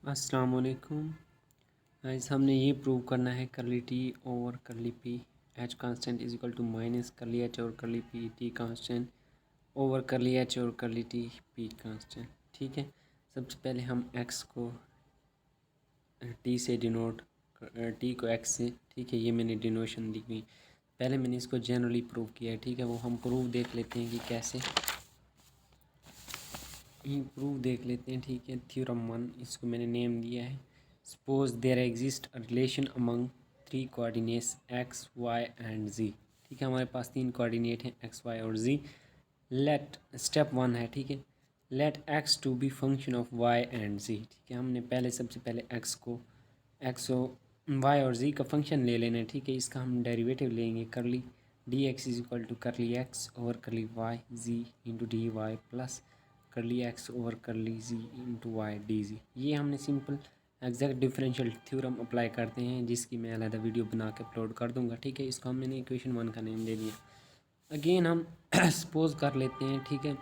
अस्सलाम वालेकुम। गाइस हमने ये प्रूव करना है curly T over curly P H constant is equal to minus curly H और curly P T constant over curly H और करली टी पी कांस्टेंट। ठीक है, सबसे पहले हम एक्स को टी से डिनोट, टी को एक्स से, ठीक है, ये मैंने डिनोशन दी हुई। पहले मैंने इसको जनरली प्रूव किया है, ठीक है, वो हम प्रूव देख लेते हैं कि कैसे प्रूव देख लेते हैं। ठीक है, थ्योरम 1 इसको मैंने नेम दिया है। Suppose there exist a relation among 3 coordinates x y and z. ठीक है, हमारे पास 3 कोऑर्डिनेट हैं एक्स वाई और जी। लेट स्टेप 1 है, ठीक है, let x to be function of y and z. ठीक है, हमने सबसे पहले एक्स वाई और जी का फंक्शन ले लेना है। ठीक है, इसका हम डेरिवेटिव लेंगे curly d x is equal to curly x over curly Y z into d y plus curly x over curly z into y d z. ये हमने simple exact differential theorem apply करते हैं, जिसकी मैं अलग video बना के upload कर दूंगा। ठीक है, इसको मैंने इक्वेशन 1 का नेम दे दिया। अगेन हम सपोज कर लेते हैं, ठीक है,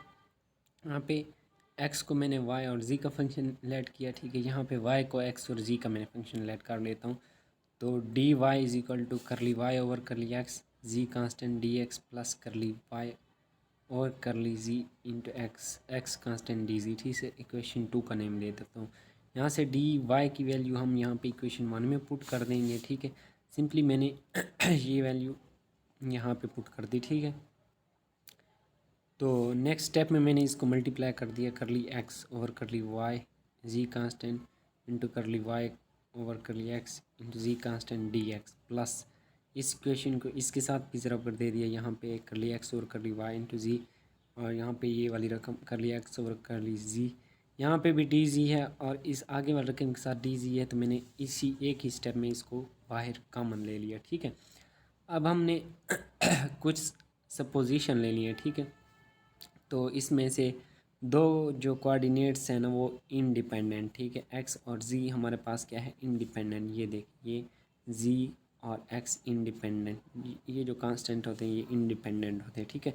यहाँ पे एक्स को मैंने वाई और जी का फंक्शन लेट किया। ठीक है, यहाँ पे वाई को एक्स और जी का मैंने फंक्शन लेट कर लेता हूँ। तो d y is equal to curly y over curly x, z constant d x plus curly Y और curly z into x, x constant d z. ठीक है, इक्वेशन 2 का नेम दे देता हूँ। यहाँ से डी वाई की वैल्यू हम यहाँ पे इक्वेशन 1 में पुट कर देंगे। ठीक है, सिंपली मैंने ये वैल्यू यहाँ पे पुट कर दी। ठीक है, तो नेक्स्ट स्टेप में मैंने इसको मल्टीप्लाई कर दिया, curly x over curly Y z constant into curly y over curly x into z constant d x plus इस इक्वेशन को इसके साथ भी ज़रा कर दे दिया, यहाँ पे curly x over curly y into z, और यहाँ पे ये वाली रकम करली एक्स ओवर करली जी, यहाँ पे भी डी जी है और इस आगे वाली रकम के साथ डी जी है, तो मैंने इसी एक ही स्टेप में इसको बाहर कॉमन ले लिया। ठीक है, अब हमने कुछ सपोजिशन ले लिए। ठीक है, तो इसमें से दो जो कोऑर्डिनेट्स हैं ना वो इंडिपेंडेंट। ठीक है, एक्स और जी हमारे पास क्या है, इंडिपेंडेंट। ये देखिए जी और एक्स इंडिपेंडेंट, ये जो कांस्टेंट होते हैं ये इंडिपेंडेंट होते हैं। ठीक है,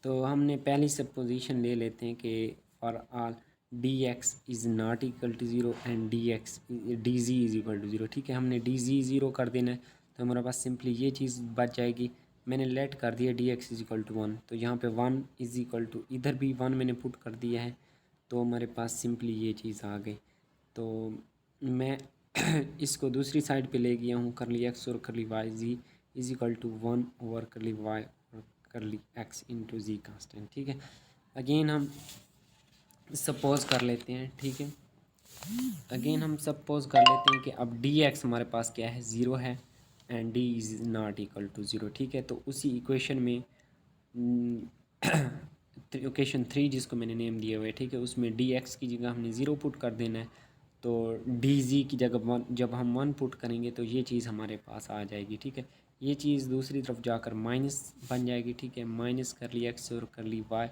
तो हमने पहली सपोजिशन ले लेते हैं कि for all D X is not equal to zero and D G is equal to zero. ठीक है, हमने डी जी ज़ीरो कर देना है, तो हमारे पास सिंपली ये चीज़ बच जाएगी। मैंने लेट कर दिया D x is equal to 1, तो यहाँ पे 1 इज इक्वल टू, इधर भी 1 मैंने पुट कर दिया है, तो हमारे पास सिंपली ये चीज़ आ गई। तो मैं इसको दूसरी साइड पे ले गया हूँ, करली एक्स और curly Y G is equal to 1 over curly Y और curly x into z constant. ठीक है, अगेन हम सपोज कर लेते हैं। ठीक है, अगेन हम सपोज कर लेते हैं कि अब डी एक्स हमारे पास क्या है, ज़ीरो है and D is not equal to zero. ठीक है, तो उसी इक्वेशन में इक्वेशन 3 जिसको मैंने नेम दिया हुआ है, ठीक है, उसमें डी एक्स की जगह हमने ज़ीरो पुट कर देना है, तो डी जी की जगह 1, जब हम 1 पुट करेंगे तो ये चीज़ हमारे पास आ जाएगी। ठीक है, ये चीज़ दूसरी तरफ जाकर माइनस बन जाएगी। ठीक है, माइनस करली एक्स और curly y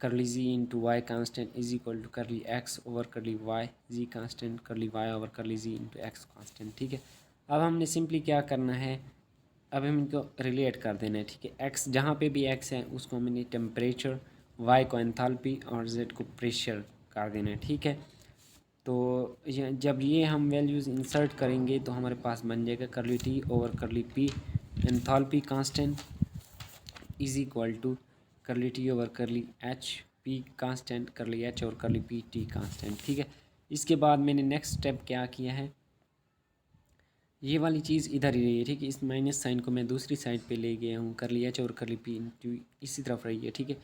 curly z into y constant is equal to curly x over curly Y z constant curly y over curly z into x constant. ठीक है, अब हमने सिंपली क्या करना है, अब हम इनको रिलेट कर देना है। ठीक है, एक्स जहाँ पे भी एक्स है उसको हमने टेम्परेचर, वाई को एंथैल्पी और जेड को प्रेशर कर देना है। ठीक है, तो जब ये हम वैल्यूज़ इंसर्ट करेंगे तो हमारे पास बन जाएगा curly T over curly P enthalpy constant is equal to curly T over curly H P constant, curly H और करली पी टी कांस्टेंट। ठीक है, इसके बाद मैंने नेक्स्ट स्टेप क्या किया है, ये वाली चीज़ इधर ही रही है। ठीक है, इस माइनस साइन को मैं दूसरी साइड पे ले गया हूँ, करली एच और करली पी इंटू इसी तरफ रही है। ठीक है,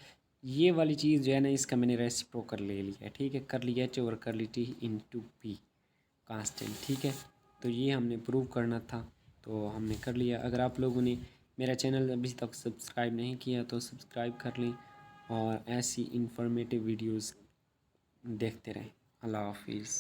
ये वाली चीज़ जो है ना इसका मैंने रेसिप्रोकल ले लिया है। ठीक है, करली एच और curly T into P constant. ठीक है, तो ये हमने प्रूव करना था, तो हमने कर लिया। अगर आप लोगों ने मेरा चैनल अभी तक सब्सक्राइब नहीं किया तो सब्सक्राइब कर लें और ऐसी इंफॉर्मेटिव वीडियोस देखते रहें। अल्लाह हाफिज़।